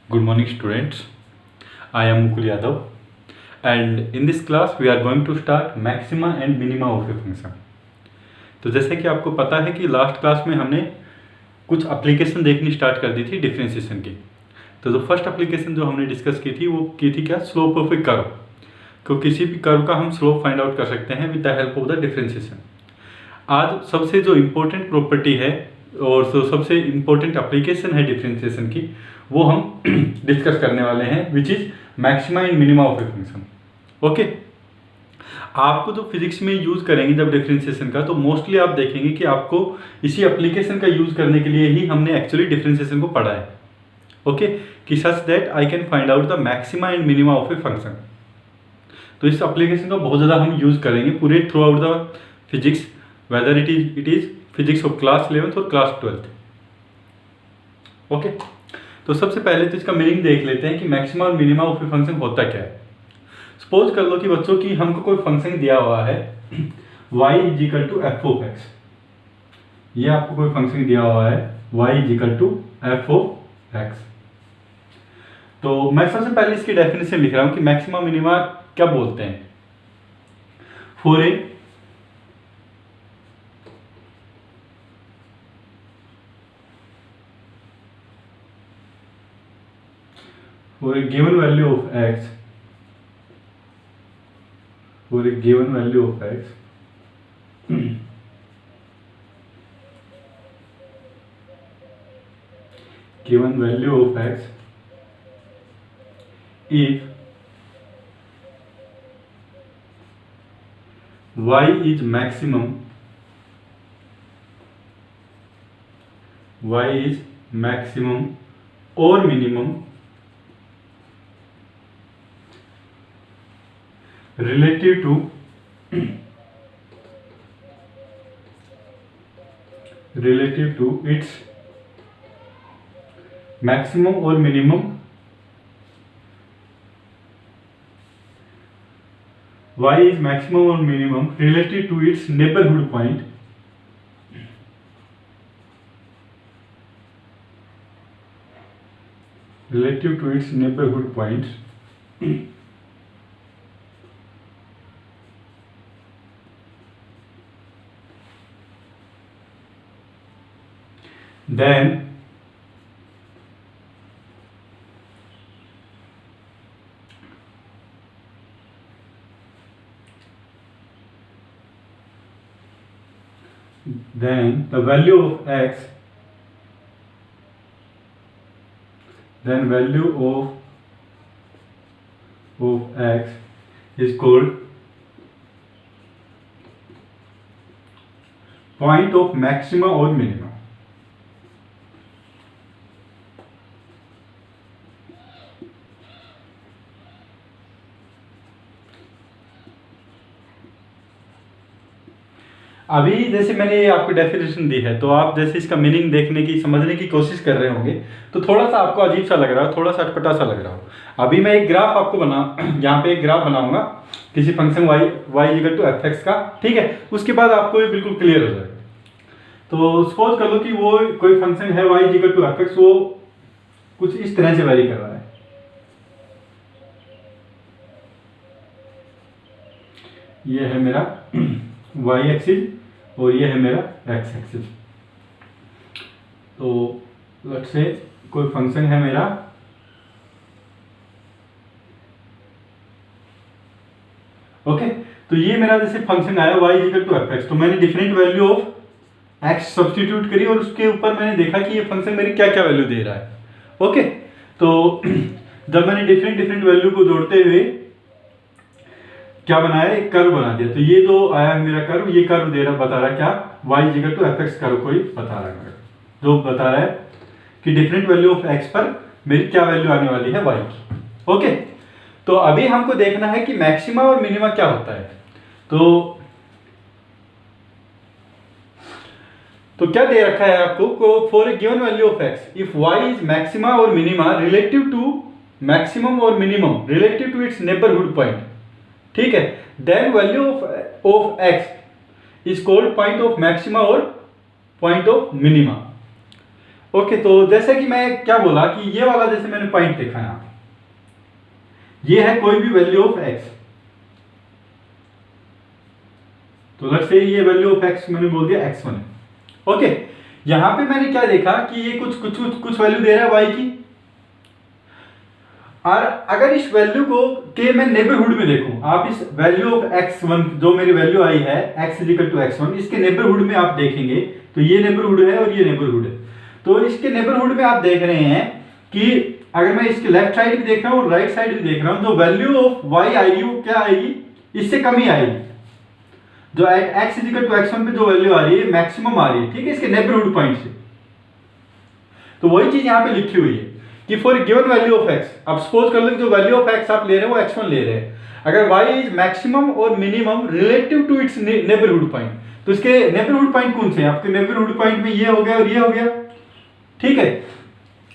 Good morning, students. I am Mukul Yadav, and in this class we are going to start maxima and minima of a function. तो जैसे कि आपको पता है कि last class में हमने कुछ एप्लीकेशन देखनी स्टार्ट कर दी थी डिफरेंशिएशन की। तो जो फर्स्ट एप्लीकेशन जो हमने डिस्कस की थी वो की थी क्या, स्लोप ऑफ ए कर्व। तो किसी भी कर्व का हम स्लोप फाइंड आउट कर सकते हैं with the help of the differentiation. आज सबसे जो इम्पोर्टेंट प्रॉपर्टी है और जो सबसे इम्पोर्टेंट एप्लीकेशन है डिफरेंशिएशन की, वो हम डिस्कस करने वाले हैं, which is maxima and minima of a function. Okay, आपको जो फिजिक्स में यूज करेंगे जब डिफरेंशिएशन का, तो मोस्टली आप देखेंगे कि आपको इसी एप्लीकेशन का यूज करने के लिए ही हमने एक्चुअली डिफरेंशिएशन को पढ़ा है। ओके, कि such that I can find out the maxima and minima of a function. तो इस एप्लीकेशन का बहुत ज़्यादा हम यूज करेंगे पूरे through out the physics, whether it is physics of class 11th और क्लास 12th। ओके, तो सबसे पहले तो इसका मीनिंग देख लेते हैं कि मैक्सिमा और मिनिमा ऑफ ए फंक्शन होता क्या है। सपोज कर लो कि बच्चों की हमको कोई फंक्शन दिया हुआ है y is equal to F of X. ये आपको कोई फंक्शन दिया हुआ है y is equal to F of X. तो मैं सबसे पहले इसकी डेफिनेशन लिख रहा हूं कि मैक्सिमा मिनिमा क्या बोलते हैं। For a given value of x, for a given value of x, given value of x, if y is maximum, y is maximum or minimum relative to its maximum or minimum, y is maximum or minimum relative to its neighborhood point, relative to its neighborhood points then the value of x, then value of x is called point of maxima or minima. अभी जैसे मैंने आपको definition दी है, तो आप जैसे इसका meaning देखने की, समझने की कोशिश कर रहे होंगे, तो थोड़ा सा आपको अजीब सा लग रहा हो, थोड़ा सा अटपटा सा लग रहा हो। अभी मैं एक ग्राफ आपको यहाँ पे एक ग्राफ बनाऊंगा किसी function y equal to F X का, ठीक है। उसके बाद आपको ये बिल्कुल क्लियर हो जाएगा। तो सपोज कर लो कि वो कोई फंक्शन है y equal to F X, वो कुछ इस तरह से वेरी कर रहा है। ये है मेरा y एक्सिस और ये है मेरा x एक्सिस। तो लेट्स से कोई फंक्शन है मेरा ओके, तो ये मेरा जैसे फंक्शन आया y equal to F X, तो मैंने different value of x substitute करी और उसके ऊपर मैंने देखा कि ये फंक्शन मेरी क्या क्या वैल्यू दे रहा है। ओके, तो जब मैंने डिफरेंट वैल्यू को जोड़ते हुए क्या बनाया, एक कर्व बना दिया। तो ये जो आया है मेरा कर्व, ये कर्व दे रहा, बता रहा क्या, y equal to F X curve को ही बता रहा है, जो बता रहा है कि डिफरेंट वैल्यू ऑफ x पर मेरी क्या वैल्यू आने वाली है y की। ओके, तो अभी हमको देखना है कि मैक्सिमा और मिनिमा क्या होता है। तो क्या दे रखा है आपको, for a given value of x, if y is maxima और मिनिमा रिलेटिव टू मैक्सिमम और minimum relative to its neighbourhood point, ठीक है, then value of x is called point of maxima और पॉइंट ऑफ मिनिमा। ओके, तो जैसे कि मैं क्या बोला कि ये वाला जैसे मैंने पॉइंट देखा यहां, ये है कोई भी वैल्यू ऑफ एक्स, तो लेट्स से ये वैल्यू ऑफ एक्स मैंने बोल दिया x1 है। ओके, यहां पे मैंने क्या देखा कि ये कुछ वैल्यू दे रहा है y की, और अगर इस वैल्यू को के मैं नेबरहुड में देखूं, आप इस वैल्यू ऑफ x1 जो मेरी वैल्यू आई है x इक्वल टू x1, इसके नेबरहुड में आप देखेंगे तो ये नेबरहुड है और ये नेबरहुड है। तो इसके नेबरहुड में आप देख रहे हैं कि अगर मैं इसके लेफ्ट साइड भी देख रहा हूं और राइट साइड भी देख रहा हूं, जो वैल्यू ऑफ y आएगी वो क्या आएगी, इससे कम ही आएगी। जो eight x equal to x1 पे जो वैल्यू आ रही है मैक्सिमम आ रही है, ठीक है, इसके नेबरहुड पॉइंट से। तो वही चीज यहां पे लिखी हुई है कि for given value of x, अब सपोज कर लो कि जो वैल्यू ऑफ x आप ले रहे हैं वो x1 ले रहे हैं, अगर y इज मैक्सिमम और minimum relative to its neighbourhood point, तो इसके नेबरहुड पॉइंट कौन से हैं, आपके नेबरहुड पॉइंट में ये हो गया और ये हो गया, ठीक है।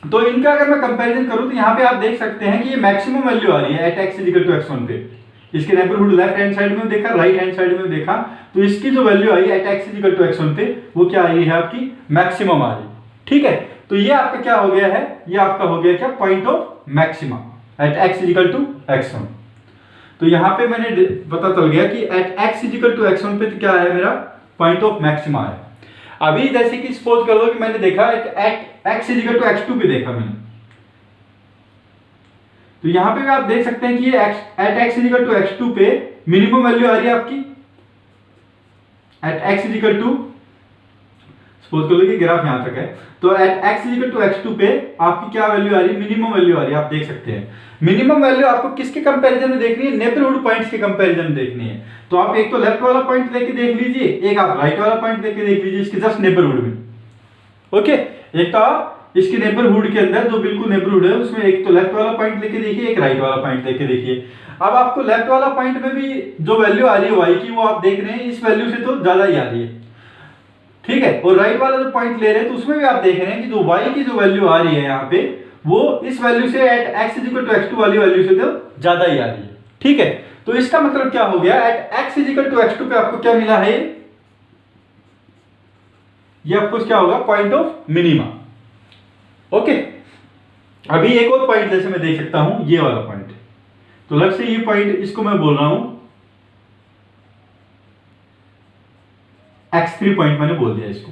तो इनका अगर मैं कंपैरिजन करूं तो यहां पे आप देख सकते हैं कि ये मैक्सिमम वैल्यू आ रही है eight x equal to x1 पे, इसके नेबरहुड लेफ्ट हैंड साइड में देखा, राइट हैंड साइड में देखा, तो इसकी जो वैल्यू आई at x equal to x1 पे वो क्या आई है आपकी मैक्सिमम आ रही, ठीक है। तो ये आपका क्या हो गया है, ये आपका हो गया क्या point of maxima at x equal to x1। तो यहां पे मैंने पता चल गया कि eight x equal to x1 पे तो क्या है मेरा पॉइंट ऑफ मैक्सिमा है। अभी जैसे कि सपोज कर लो कि मैंने देखा eight x equal to x2 पे देखा मैंने, तो यहां पे भी आप देख सकते हैं कि ये eight x equal to x2 पे मिनिमम वैल्यू आ रही है आपकी at x equal to, suppose कर लो कि ग्राफ यहां तक है, तो eight x equal to x2 पे आपकी क्या वैल्यू आ रही है, मिनिमम वैल्यू आ रही है, आप देख सकते हैं। मिनिमम वैल्यू आपको किसके कंपैरिजन में देखनी है, नेबरहुड पॉइंट्स के कंपैरिजन में देखनी है। तो आप एक तो लेफ्ट वाला पॉइंट लेके देख लीजिए, एक आप राइट वाला पॉइंट लेके देख लीजिए इसके जस्ट नेबरहुड में। ओके, एक तो आप इसके नेबरहुड के अंदर जो बिल्कुल नेबरहुड है उसमें एक तो लेफ्ट वाला पॉइंट लेके देखिए, एक राइट वाला पॉइंट लेके देखिए। अब आपको लेफ्ट वाला पॉइंट में भी जो वैल्यू आ रही है y की, वो आप देख रहे हैं इस वैल्यू से तो ज्यादा ही आ रही है, ठीक है। और राइट वाला जो पॉइंट ले रहे हैं तो उसमें भी आप देख रहे हैं कि जो y की जो वैल्यू आ रही है यहाँ पे वो इस वैल्यू से eight x equal to x2 वाली वैल्यू से तो ज्यादा ही आ रही है, ठीक है। तो इसका मतलब क्या हो गया, eight x equal to x2 पे आपको क्या मिला है, ये आपको क्या होगा पॉइंट ऑफ मिनिमा। ओके, अभी एक और पॉइंट जैसे मैं देख सकता हूं ये वाला पॉइंट, तो लेट्स से ये पॉइंट इसको मैं बोल रहा हूं x3 पॉइंट, मैंने बोल दिया इसको।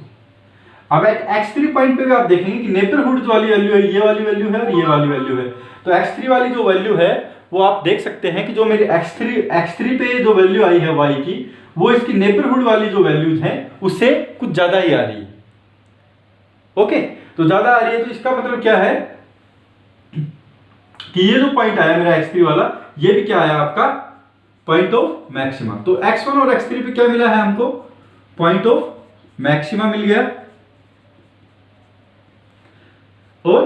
अब एट x3 पॉइंट पे भी आप देखेंगे कि नेबरहुड वाली वैल्यू है, ये वाली वैल्यू है और ये वाली वैल्यू है। तो x3 वाली जो वैल्यू है वो आप देख सकते हैं कि जो मेरी x3 पे जो वैल्यू आई है y की, वो इसकी नेबरहुड वाली जो वैल्यूज है उससे कुछ ज्यादा ही आ रही है। ओके, तो ज्यादा आ रही है, तो इसका मतलब क्या है कि ये जो पॉइंट आया मेरा x3 वाला, ये भी क्या आया आपका पॉइंट ऑफ मैक्सिमा। तो x1 और x3 पे क्या मिला है हमको, पॉइंट ऑफ मैक्सिमा मिल गया, और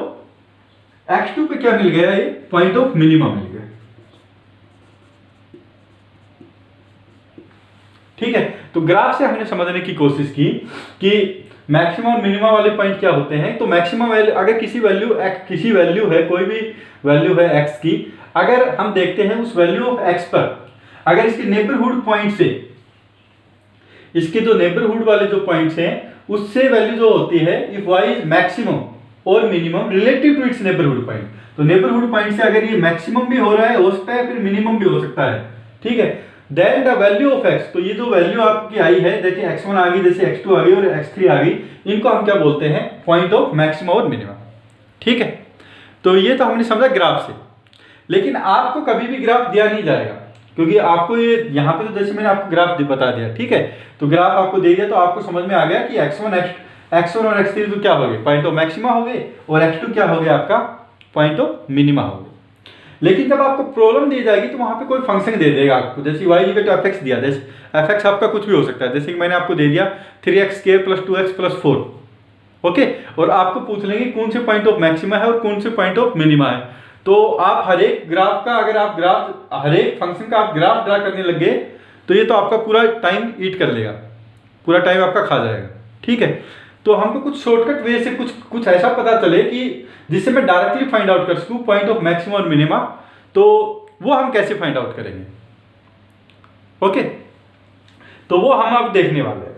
x2 पे क्या मिल गया, ये पॉइंट ऑफ मिनिमा मिल गया, ठीक है। तो ग्राफ से हमने समझने की कोशिश की कि मैक्सिमम और मिनिमम वाले पॉइंट क्या होते हैं। तो मैक्सिमम वैल्यू, अगर किसी वैल्यू है, कोई भी वैल्यू है x की, अगर हम देखते हैं उस वैल्यू ऑफ x पर अगर इसके नेबरहुड पॉइंट से, इसके जो नेबरहुड वाले जो पॉइंट्स हैं उससे वैल्यू जो होती है, इफ y इज मैक्सिमम और minimum relative to its neighbourhood point, तो नेबरहुड पॉइंट से अगर ये मैक्सिमम भी हो रहा है, हो सकता है फिर मिनिमम भी हो सकता है, ठीक है। Then the value of x, तो ये जो वैल्यू आपकी आई है, जैसे x1 आ गई, जैसे x2 आ गई और x3 आ गई, इनको हम क्या बोलते हैं, पॉइंट ऑफ मैक्सिमम और मिनिमम, ठीक है। तो ये तो हमने समझा ग्राफ से। लेकिन आपको कभी भी ग्राफ दिया नहीं जाएगा, क्योंकि आपको ये यहाँ पे तो जैसे मैंने आपको ग्राफ बता दिया, ठीक है। तो ग्राफ आपको दे दिया तो आपको समझ में आ गया कि x1 और x3 तो क्या हो गए, पॉइंट ऑफ मैक्सिमा हो गए, और x2 क्या हो गया आपका पॉइंट ऑफ मिनिमा हो गया। लेकिन जब आपको प्रॉब्लम दी जाएगी तो वहां पे कोई फंक्शन दे देगा आपको, जैसे y इक्वल टू fx दिया, जैसे fx आपका कुछ भी हो सकता है, जैसे कि मैंने आपको दे दिया 3x² + 2x + 4, ओके। और आपको पूछ लेंगे कौन से पॉइंट ऑफ मैक्सिमा है और कौन से पॉइंट ऑफ मिनिमा है। तो आप हर एक ग्राफ का, अगर आप हर एक फंक्शन का आप ग्राफ ड्रा करने लगे तो ये तो आपका पूरा टाइम ईट कर लेगा, पूरा टाइम आपका खा जाएगा, ठीक है। तो हमको कुछ शॉर्टकट वे से कुछ ऐसा पता चले कि जिससे मैं डायरेक्टली फाइंड आउट कर सकूं पॉइंट ऑफ मैक्सिमम और मिनिमा, तो वो हम कैसे फाइंड आउट करेंगे, ओके। तो वो हम अब देखने वाले हैं।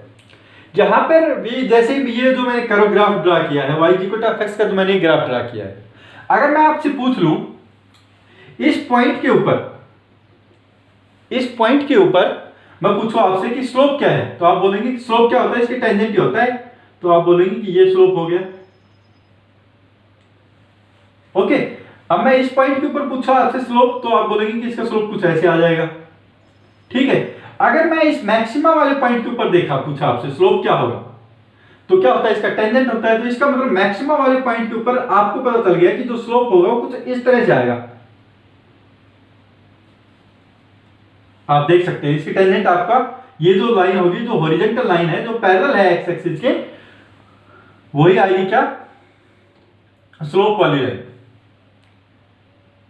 जहां पर भी जैसे भी ये जो मैंने कर्व ग्राफ ड्रा किया है y इक्वल टू fx का जो मैंने ग्राफ ड्रा किया है, अगर मैं आपसे पूछ लूं इस पॉइंट के ऊपर मैं पूछूं आपसे कि स्लोप क्या है, तो आप बोलेंगे कि स्लोप क्या होता है, इसके टेंजेंट ही होता है, तो आप बोलेंगे कि ये स्लोप हो गया। ओके, अब मैं इस पॉइंट के ऊपर पूछा आपसे स्लोप, तो आप बोलेंगे कि इसका स्लोप कुछ ऐसे आ जाएगा। ठीक है, अगर मैं इस मैक्सिमा वाले पॉइंट के ऊपर पूछा आपसे स्लोप क्या होगा, तो क्या होता है, इसका टेंजेंट होता है, तो इसका मतलब मैक्सिमा वाले पॉइंट के ऊपर आपको पता चल गया कि जो स्लोप होगा वो कुछ इस तरह से आएगा। आप देख सकते हैं इसकी टेंजेंट आपका ये जो लाइन होगी, जो हॉरिजॉन्टल लाइन है, जो पैरेलल है एक्स एक्सिस के, वही आएगी क्या, स्लोप वाली लाइन।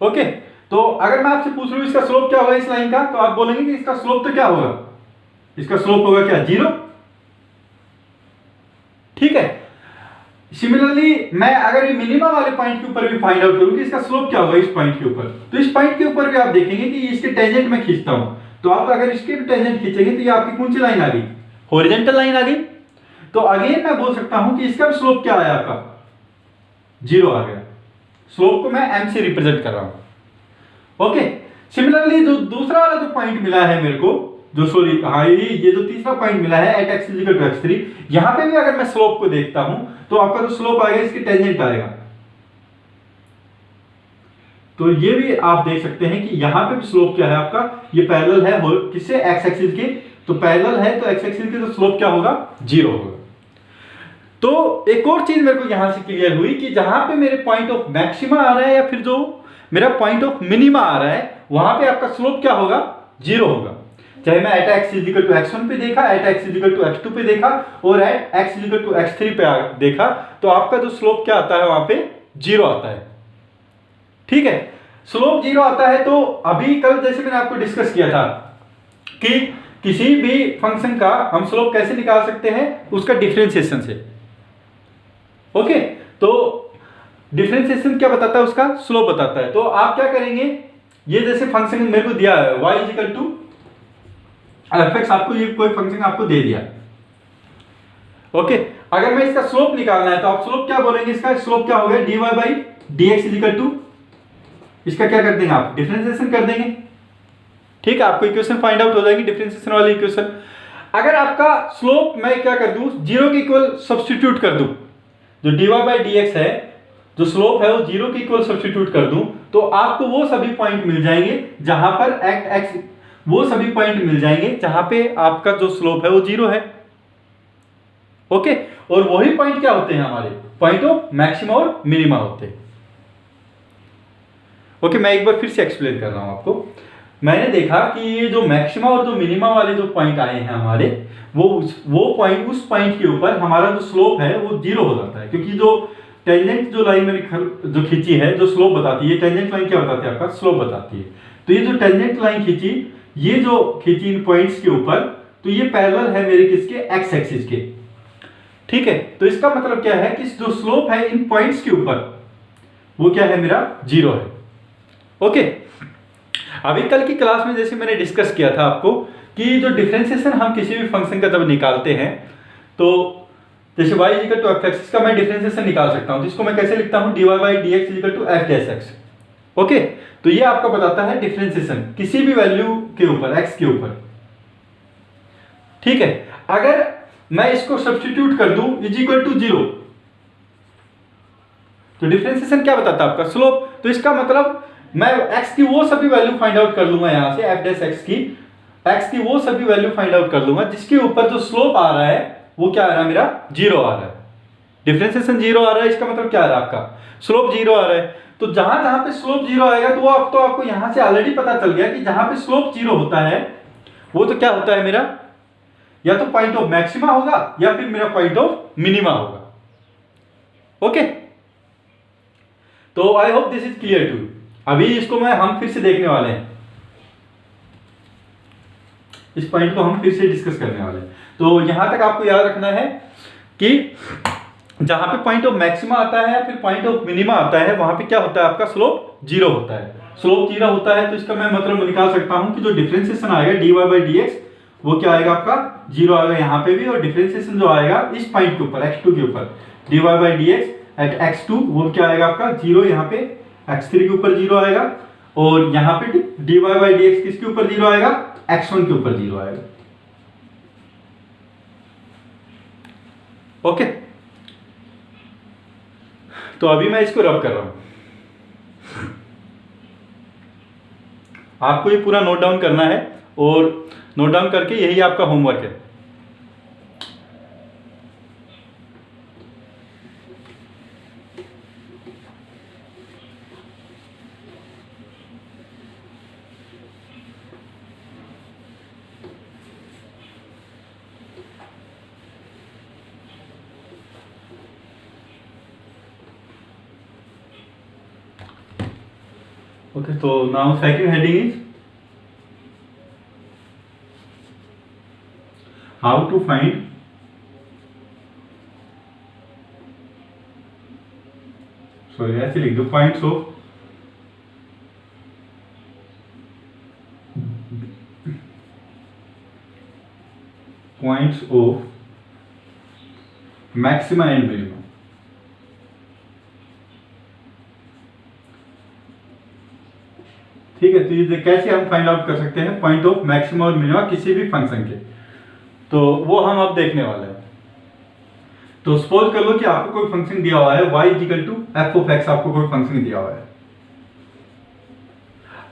ओके, तो अगर मैं आपसे पूछ लूं इसका स्लोप क्या होगा इस लाइन का, तो आप बोलेंगे कि इसका स्लोप तो क्या होगा, इसका स्लोप होगा क्या, 0। ठीक है, सिमिलरली मैं अगर ये मिनिमम वाले पॉइंट के ऊपर भी फाइंड आउट करूं कि इसका स्लोप क्या होगा इस पॉइंट के ऊपर, तो इस पॉइंट के ऊपर भी आप देखेंगे कि इसके टेंजेंट में खींचता हूं, तो आप अगर इसके भी टेंजेंट खींचेंगे तो ये आपकी कौन सी लाइन आ गई, हॉरिजॉन्टल लाइन आ गई। तो अगेन मैं बोल सकता हूं कि इसका भी स्लोप क्या आया आपका, 0 आ गया। स्लोप को मैं m से रिप्रेजेंट कर रहा हूं। ओके, सिमिलरली जो दूसरा वाला जो पॉइंट मिला है मेरे को, जो सॉरी हाँ ये जो तीसरा पॉइंट मिला है eight x equal to x3, यहां पे भी अगर मैं स्लोप को देखता हूं तो आपका जो स्लोप आएगा इसकी टेंजेंट आएगा। तो ये भी आप देख सकते हैं कि यहां पे भी स्लोप क्या है आपका, ये पैरेलल है किससे, x एक्सिस के, तो पैरेलल है तो x एक्सिस के तो स्लोप क्या होगा, 0 होगा। तो एक और चीज मेरे को यहां से क्लियर हुई कि जहां पे मेरे पॉइंट ऑफ मैक्सिमा आ रहा है या फिर जो मेरा पॉइंट ऑफ मिनिमा आ रहा है, वहां पे आपका स्लोप क्या होगा, 0 होगा। चाहे मैं eight x equal to x1 पे देखा, eight x equal to x2 पे देखा और eight x equal to x3 पे देखा, तो आपका जो स्लोप क्या आता है वहां पे 0 आता है। ठीक है, स्लोप 0 आता है। तो अभी कल जैसे मैंने आपको डिस्कस किया था कि किसी भी फंक्शन का हम स्लोप कैसे निकाल सकते हैं, उसका डिफरेंशिएशन से। ओके, तो डिफरेंशिएशन क्या बताता है, उसका स्लोप बताता है। तो आप क्या करेंगे, ये जैसे फंक्शन मेरे को दिया है y इक्वल टू fx, आपको ये कोई फंक्शन आपको दे दिया। ओके, अगर मैं इसका स्लोप निकालना है तो आप स्लोप क्या बोलेंगे, इसका स्लोप क्या हो गया, dy by dx equal to, इसका क्या कर देंगे आप, डिफरेंशिएशन कर देंगे। ठीक है, आपको इक्वेशन फाइंड आउट हो जाएगी, डिफरेंशिएशन वाली इक्वेशन। अगर आपका स्लोप मैं क्या कर दूं, 0 के इक्वल सब्स्टिट्यूट कर दूं, जो dy बाई dx है, जो स्लोप है वो 0 के इक्वल सब्स्टिट्यूट कर दूं, तो आपको वो सभी पॉइंट मिल जाएंगे जहां पर वो सभी पॉइंट मिल जाएंगे जहां पे आपका जो स्लोप है वो 0 है। ओके, और वही पॉइंट क्या होते हैं, हमारे पॉइंट ऑफ मैक्सिमा और मिनिमा होते हैं। ओके, मैं एक बार फिर से एक्सप्लेन कर रहा हूं आपको। मैंने देखा कि ये जो मैक्सिमा और जो मिनिमा वाले जो पॉइंट आए हैं हमारे, वो पॉइंट, उस पॉइंट के ऊपर हमारा जो स्लोप है वो 0 हो जाता है, क्योंकि जो टेंजेंट जो लाइन मैंने जो खींची है, जो स्लोप बताती है, टेंजेंट लाइन क्या बताती है, आपका स्लोप बताती है। तो ये जो टेंजेंट लाइन खींची, ये जो खींची इन पॉइंट्स के ऊपर, तो ये पैरेलल है मेरे किसके, एक्स एक्सिस के। ठीक है, तो इसका मतलब क्या है कि जो स्लोप है इन पॉइंट्स के ऊपर वो क्या है, मेरा 0 है। ओके, अभी कल की क्लास में जैसे मैंने डिस्कस किया था आपको कि जो डिफरेंशिएशन हम किसी भी फंक्शन का जब निकालते हैं, तो जैसे y इक्वल टू fx का मैं डिफरेंशिएशन निकाल सकता हूं, तो इसको मैं कैसे लिखता हूं, dy by dx equal to f dash x। Okay, तो ये आपका बताता है डिफरेंशिएशन किसी भी वैल्यू के ऊपर, x के ऊपर। ठीक है, अगर मैं इसको सब्स्टिट्यूट कर दूं इज इक्वल टू 0, तो डिफरेंशिएशन क्या बताता है, आपका स्लोप। तो इसका मतलब मैं x की वो सभी वैल्यू फाइंड आउट कर लूंगा, यहां से f डैश x की वो सभी वैल्यू फाइंड आउट कर लूंगा जिसके ऊपर जो स्लोप आ रहा है वो क्या आ रहा है, मेरा 0 आ रहा है। डिफरेंशिएशन 0 आ रहा है, इसका मतलब क्या आ रहा है, आपका स्लोप 0 आ रहा है। तो जहां जहां पे स्लोप 0 आएगा तो आपको यहां से ऑलरेडी पता चल गया कि जहां पे स्लोप 0 होता है वो तो क्या होता है, मेरा या तो पॉइंट ऑफ मैक्सिमा होगा या फिर मेरा पॉइंट ऑफ मिनिमा होगा। ओके, तो I hope this is clear too. अभी इसको हम फिर से देखने वाले हैं, इस पॉइंट को हम फिर से डिस्कस करने वाले हैं। तो यहां तक आपको याद रखना है कि जहां पे पॉइंट ऑफ मैक्सिमा आता है या फिर पॉइंट ऑफ मिनिमा आता है, वहां पे क्या होता है, आपका स्लोप 0 होता है। स्लोप 0 होता है तो इसका मैं मतलब निकाल सकता हूं कि जो डिफरेंशिएशन आएगा dy बाई dx, वो क्या आएगा आपका 0 आएगा यहाँ पे भी, और डिफरेंशिएशन जो आएगा इस पॉइंट के ऊपर x2 के ऊपर dy by D X at x2 वो क्या आएगा आपका 0 यहाँ पे x3 के ऊपर 0 आएगा, और यहाँ पे dy बाई डी एक्स किसके ऊपर 0 आएगा x1 के ऊपर 0 आएगा। ओके, तो अभी मैं इसको रब कर रहा हूं, आपको ये पूरा नोट डाउन करना है, और नोट डाउन करके यही आपका होमवर्क है। Okay, so now second heading is how to find ऐसे लिख दो points of maxima and minima। ठीक है, तो ये कैसे हम फाइंड आउट कर सकते हैं पॉइंट ऑफ मैक्सिमा और मिनिमा किसी भी फंक्शन के, तो वो हम अब देखने वाले हैं। तो सपोज कर लो कि आपको कोई फंक्शन दिया हुआ है y equal to F of X, आपको कोई फंक्शन दिया हुआ है,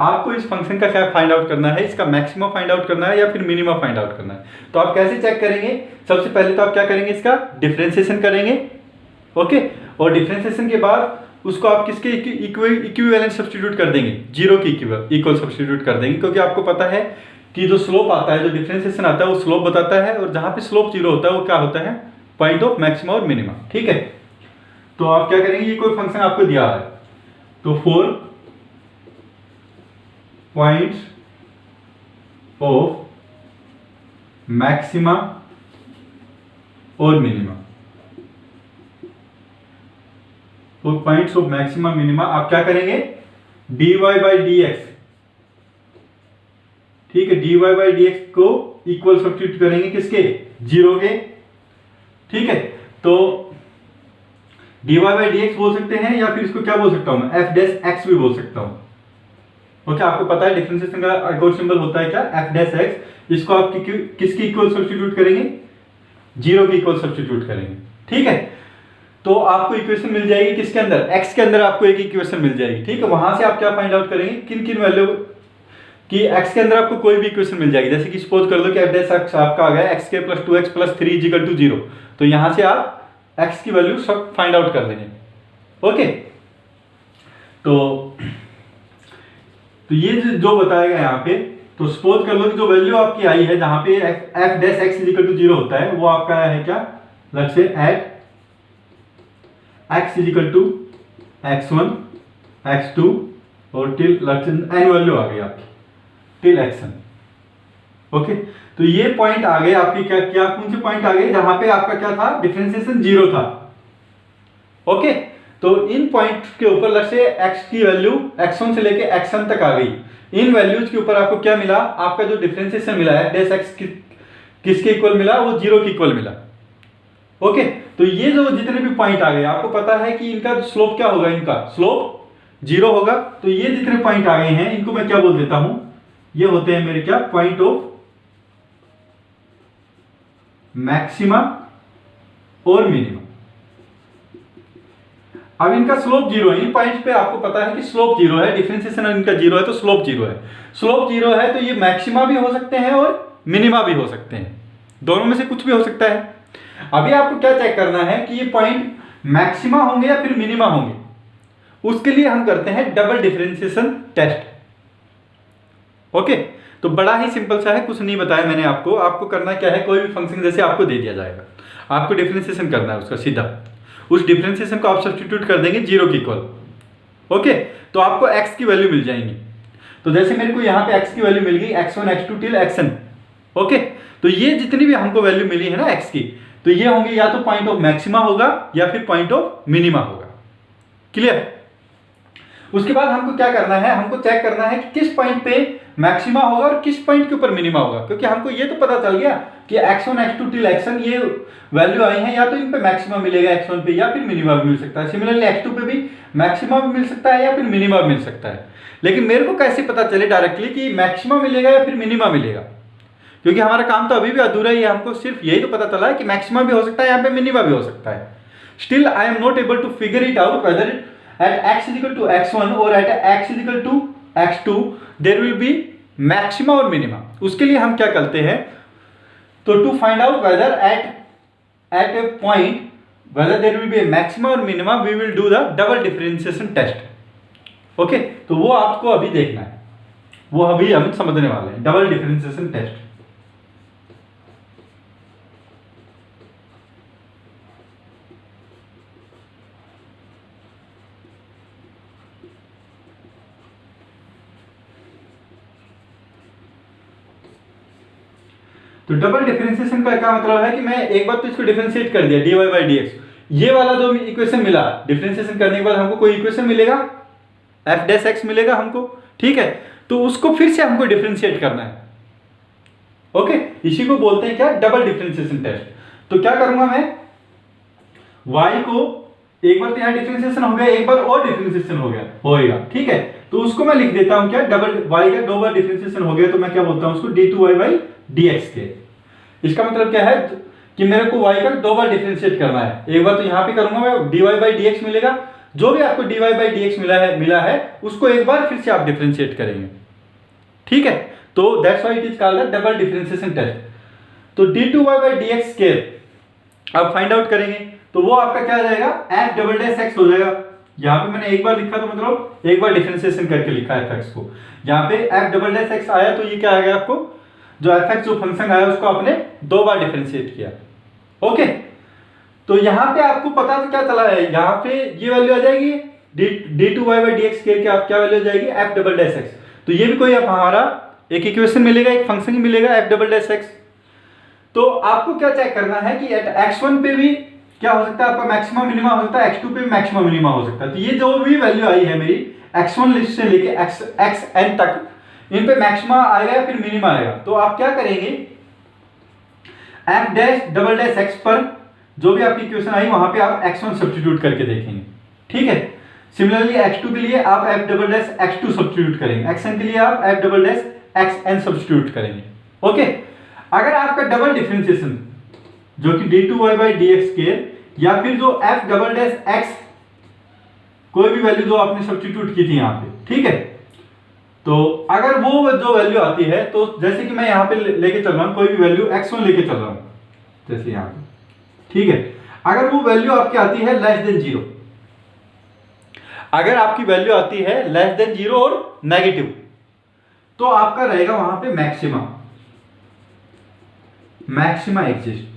आपको इस फंक्शन का क्या फाइंड आउट करना है, इसका मैक्सिमा फाइंड आउट करना है या फिर मिनिमा फाइंड आउट करना है। तो आप कैसे चेक करेंगे, सबसे पहले तो आप क्या करेंगे, इसका डिफरेंशिएशन करेंगे। ओके, और डिफरेंशिएशन के बाद उसको आप किसके इक्विवेलेंट सब्स्टिट्यूट कर देंगे, 0 के इक्वल सब्स्टिट्यूट कर देंगे, क्योंकि आपको पता है कि जो स्लोप आता है, जो डिफरेंशिएशन आता है वो स्लोप बताता है, और जहां पे स्लोप 0 होता है वो क्या होता है पॉइंट ऑफ मैक्सिमा और मिनिमा। ठीक है, तो आप क्या करेंगे, ये कोई फंक्शन आपको दिया है, तो 4 पॉइंट्स ऑफ मैक्सिमा और मिनिमा, तो पॉइंट्स ऑफ मैक्सिमा मिनिमा आप क्या करेंगे, dy बाई डी एक्स, ठीक है, dy बाई डी एक्स को इक्वल सब्स्टिट्यूट करेंगे किसके, 0 के। ठीक है, तो dy बाई डी एक्स बोल सकते हैं, या फिर इसको क्या बोल सकता हूं मैं, f डैश x भी बोल सकता हूं। ओके, आपको पता है डिफरेंशिएशन का एक और सिंबल होता है क्या, f डैश x, इसको आप किसकी इक्वल सब्स्टिट्यूट करेंगे, 0 की इक्वल सब्स्टिट्यूट करेंगे। ठीक है, तो आपको इक्वेशन मिल जाएगी किसके अंदर, x के अंदर आपको एक इक्वेशन मिल जाएगी। ठीक है, वहां से आप क्या फाइंड आउट करेंगे, किन किन वैल्यू कि x के अंदर आपको कोई भी इक्वेशन मिल जाएगी, जैसे कि सपोज कर लो कि f डैश x आपका आ गया x के plus 2x plus 3 equal to 0, तो यहां से आप x की वैल्यू सब फाइंड आउट कर लेंगे। ओके, तो ये जो बताया गया यहाँ पे, तो सपोज कर लो कि जो वैल्यू आपकी आई है जहां पे f dash x equal to 0 होता है, वो आपका है क्या, let's say eight x equal to x1 x2 और टिल एन वैल्यू आ गई आपकी टिल xn। ओके, तो ये पॉइंट आ गए आपके, क्या क्या कौन से पॉइंट आ गए जहां पे आपका क्या था, डिफरेंशिएशन 0 था। ओके, तो इन पॉइंट के ऊपर लग से x की वैल्यू x1 से लेके xn तक आ गई, इन वैल्यूज के ऊपर आपको क्या मिला, आपका जो डिफरेंशिएशन मिला है डैश x किसके इक्वल मिला, वो 0 के इक्वल मिला। ओके, तो ये जो जितने भी पॉइंट आ गए, आपको पता है कि इनका स्लोप क्या होगा, इनका स्लोप 0 होगा, तो ये जितने पॉइंट आ गए हैं इनको मैं क्या बोल देता हूं, ये होते हैं मेरे क्या, पॉइंट ऑफ मैक्सिमा और मिनिमा। अब इनका स्लोप 0 है, इन पॉइंट्स पे आपको पता है कि स्लोप 0 है, डिफरेंशिएशन इनका 0 है, तो स्लोप 0 है। स्लोप 0 है तो ये मैक्सिमा भी हो सकते हैं और मिनिमा भी हो सकते हैं, दोनों में से कुछ भी हो सकता है। अभी आपको क्या चेक करना है कि ये पॉइंट मैक्सिमा होंगे या फिर मिनिमा होंगे, उसके लिए हम करते हैं डबल डिफरेंशिएशन टेस्ट। ओके, तो बड़ा ही सिंपल सा है, कुछ नहीं बताया मैंने आपको। आपको करना क्या है, कोई भी फंक्शन जैसे आपको दे दिया जाएगा, आपको डिफरेंशिएशन करना है उसका सीधा, उस डिफरेंशिएशन को आप सब्स्टिट्यूट कर देंगे 0 के इक्वल। ओके, तो आपको x की वैल्यू मिल जाएंगी। तो जैसे मेरे को यहाँ पे x की वैल्यू मिल गई x1 x2 till xn। Okay, तो ये जितनी भी हमको वैल्यू मिली है ना x की, तो ये होंगे या तो पॉइंट ऑफ मैक्सिमा होगा या फिर पॉइंट ऑफ मिनिमा होगा। क्लियर? उसके बाद हमको क्या करना है, हमको चेक करना है कि किस पॉइंट पे मैक्सिमा होगा और किस पॉइंट के ऊपर मिनिमा होगा, क्योंकि हमको ये तो पता चल गया कि x1 x2 टिल xn ये वैल्यू आई है, या तो इन पे मैक्सिमा मिलेगा x1 पे या फिर मिनिमा भी मिल सकता है। सिमिलरली x2 पे भी मैक्सिमा भी मिल सकता है या फिर मिनिमा भी मिल सकता है। लेकिन मेरे को कैसे पता चले डायरेक्टली कि मैक्सिमा मिलेगा या फिर मिनिमा मिलेगा, क्योंकि हमारा काम तो अभी भी अधूरा ही है। हमको सिर्फ यही तो पता चला है कि मैक्सिमा भी हो सकता है, यहाँ पे मिनिमा भी हो सकता है। Still I am not able to figure it out whether at x is equal to x1 or at x is equal to x2 there will be maxima or minima। उसके लिए हम क्या करते हैं, तो to find out whether at a point whether there will be a maxima or minima we will do the double differentiation test। Okay, तो वो आपको अभी देखना है, वो अभी हम समझने वाले हैं, डबल डिफरेंशिएशन टेस्ट। तो डबल डिफरेंशिएशन का क्या मतलब है कि मैं एक बार तो इसको डिफरेंशिएट कर दिया dy बाई dx, ये वाला जो इक्वेशन मिला डिफरेंशिएशन करने के बाद हमको कोई इक्वेशन मिलेगा f डैश x मिलेगा हमको, ठीक है। तो उसको फिर से हमको डिफरेंशिएट करना है। ओके, इसी को बोलते हैं क्या, डबल डिफरेंशिएशन टेस्ट। तो क्या करूंगा मैं, y को एक बार तो यहाँ डिफरेंशिएशन हो गया, एक बार और डिफरेंशिएशन होएगा, ठीक है। तो उसको मैं लिख देता हूं क्या, डबल y का दो बार डिफरेंशिएशन हो गया तो मैं क्या बोलता हूं उसको d2y बाई dx के। इसका मतलब क्या है कि मेरे को y का दो बार डिफरेंशिएट करना है। एक बार तो यहाँ पे करूंगा मैं, dy बाई dx मिलेगा, जो भी आपको dy बाई dx मिला है उसको एक बार फिर से आप डिफरेंशिएट करेंगे, ठीक है। तो that's why it is called the double differentiation test. तो d2y बाई dx स्क्वायर आप फाइंड आउट करेंगे तो वो आपका क्या आ जाएगा, f डबल डैश x हो जाएगा। यहाँ पे मैंने एक बार लिखा तो मतलब एक बार डिफरेंशिएशन करके लिखा है fx को, यहाँ पे f डबल डैश x आया तो ये क्या आ गया, आपको जो fx जो फंक्शन आया उसको आपने दो बार डिफरेंशिएट किया। ओके, तो यहाँ पे आपको पता तो क्या चला है, यहाँ पे ये वैल्यू आ जाएगी d2y बाई dx स्क्वायर की, आप क्या वैल्यू आ जाएगी f डबल डैश x। तो ये भी कोई हमारा एक इक्वेशन मिलेगा, एक फंक्शन ही मिलेगा f डबल डैश x। तो आपको क्या चेक करना है कि एट x1 पे भी क्या हो सकता है, आपका मैक्सिमा मिनिमा हो सकता है, x2 पे भी मैक्सिमा मिनिमा हो सकता है। तो ये जो भी वैल्यू आई है मेरी x1 लिस्ट से लेके xn तक, इन पे मैक्सिमा आएगा या फिर मिनिमा आएगा। तो आप क्या करेंगे, f dash double dash x पर जो भी आपकी इक्वेशन आई वहां पे आप x1 सब्स्टिट्यूट करके देखेंगे, ठीक है। सिमिलरली x2 के लिए आप f double dash x2 substitute करेंगे, xn के लिए आप f double dash xn substitute करेंगे। ओके, अगर आपका डबल डिफरेंशिएशन जो कि d2y बाई dx स्क्वायर या फिर जो f डबल डैश x कोई भी वैल्यू जो आपने सब्स्टिट्यूट की थी यहाँ पे, ठीक है। तो अगर वो जो वैल्यू आती है, तो जैसे कि मैं यहाँ पे लेके चल रहा हूँ कोई भी वैल्यू x1 लेके चल रहा हूँ जैसे यहाँ पे, ठीक है। अगर वो वैल्यू आपकी आती है लेस देन 0, अगर आपकी वैल्यू आती है लेस देन 0 और नेगेटिव, तो आपका रहेगा वहां पे मैक्सिमा एग्जिस्ट।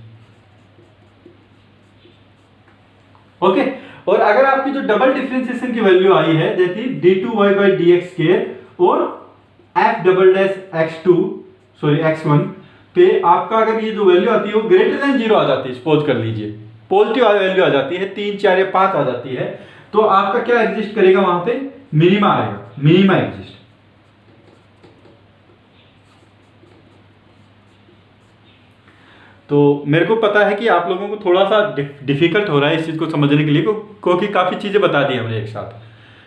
ओके, और अगर आपकी जो डबल डिफरेंशिएशन की वैल्यू आई है जैसे d2y बाई dx स्क्वायर और f डबल डैश x1 पे आपका अगर ये जो वैल्यू आती है वो ग्रेटर देन 0 आ जाती है, सपोज कर लीजिए पॉजिटिव वैल्यू आ जाती है, 3 4 या 5 आ जाती है, तो आपका क्या एग्जिस्ट करेगा वहां पे, मिनिमा आएगा, मिनिमा एग्जिस्ट। तो मेरे को पता है कि आप लोगों को थोड़ा सा डिफिकल्ट हो रहा है इस चीज़ को समझने के लिए, क्योंकि काफ़ी चीज़ें बता दी हमने एक साथ,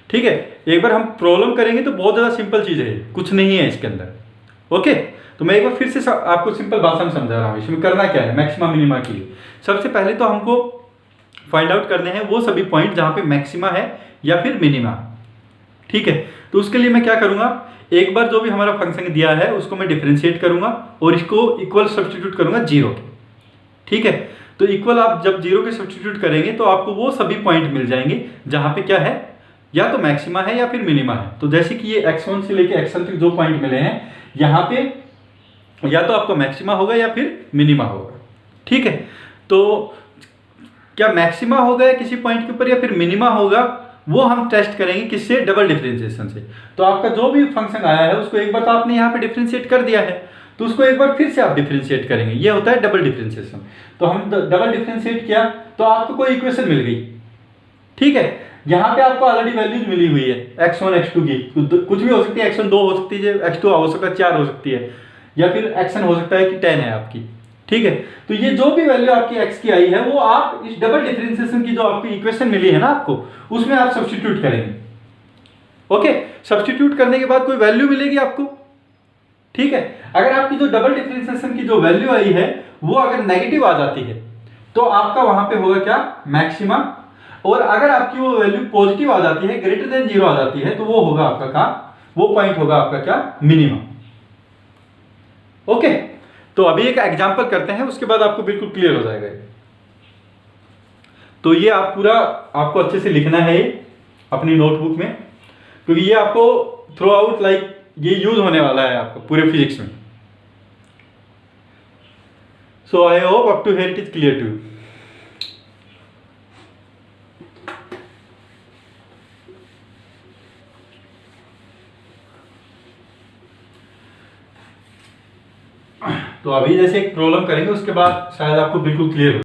ठीक है। एक बार हम प्रॉब्लम करेंगे तो बहुत ज़्यादा सिंपल चीज़ है, कुछ नहीं है इसके अंदर। ओके, तो मैं एक बार फिर से आपको सिंपल भाषा में समझा रहा हूँ। इसमें करना क्या है, मैक्सिमा मिनिमा के लिए सबसे पहले तो हमको फाइंड आउट करने हैं वो सभी पॉइंट जहाँ पे मैक्सिमा है या फिर मिनिमा, ठीक है। तो उसके लिए मैं क्या करूँगा, एक बार जो भी हमारा फंक्शन दिया है उसको मैं डिफरेंशिएट करूँगा और इसको इक्वल सब्स्टिट्यूट करूँगा 0 के, ठीक है। तो इक्वल आप जब 0 के सब्स्टिट्यूट करेंगे तो आपको वो सभी पॉइंट मिल जाएंगे जहाँ पे क्या है, या तो मैक्सिमा है या फिर मिनिमा है। तो जैसे कि ये x1 से लेके xn तक जो पॉइंट मिले हैं, यहाँ पे या तो आपका मैक्सिमा होगा या फिर मिनिमा होगा, ठीक है। तो क्या मैक्सिमा होगा किसी पॉइंट के ऊपर या फिर मिनिमा होगा, वो हम टेस्ट करेंगे किससे, डबल डिफरेंशिएशन से। तो आपका जो भी फंक्शन आया है उसको एक बार तो आपने यहाँ पे डिफरेंशिएट कर दिया है, तो उसको एक बार फिर से आप डिफरेंशिएट करेंगे, ये होता है डबल डिफरेंशिएशन। तो हम डबल डिफरेंशिएट किया तो आपको कोई इक्वेशन मिल गई, ठीक है। यहाँ पे आपको ऑलरेडी वैल्यूज मिली हुई है x1 x2 की, कुछ भी हो सकती है, x1 2 हो सकती है, x2 हो सकता है 4 हो सकती है, या फिर xn हो सकता है कि 10 है आपकी। ठीक है, तो ये जो भी वैल्यू आपकी x की आई है वो आप इस डबल डिफरेंशिएशन की जो आपकी इक्वेशन मिली है ना आपको, उसमें आप सब्स्टिट्यूट करेंगे। ओके, सब्स्टिट्यूट करने के बाद कोई वैल्यू मिलेगी आपको। ठीक है, अगर आपकी जो डबल डिफरेंशिएशन की जो वैल्यू आई है वो अगर नेगेटिव आ जाती है तो आपका वहां पे होगा क्या, मैक्सिमा। और अगर आपकी वो वैल्यू पॉजिटिव आ जाती है, ग्रेटर देन 0 आ जाती है, तो वो होगा आपका क्या, वो पॉइंट होगा आपका क्या, मिनिमम। ओके, तो अभी एक एग्जांपल करते हैं, उसके बाद आपको बिल्कुल क्लियर हो जाएगा। तो ये आप पूरा आपको अच्छे से लिखना है अपनी नोटबुक में, क्योंकि ये आपको थ्रू आउट लाइक ये यूज होने वाला है आपको पूरे फिजिक्स में। So I hope up to here it is clear to you. तो अभी जैसे एक प्रॉब्लम करेंगे, उसके बाद शायद आपको बिल्कुल क्लियर हो।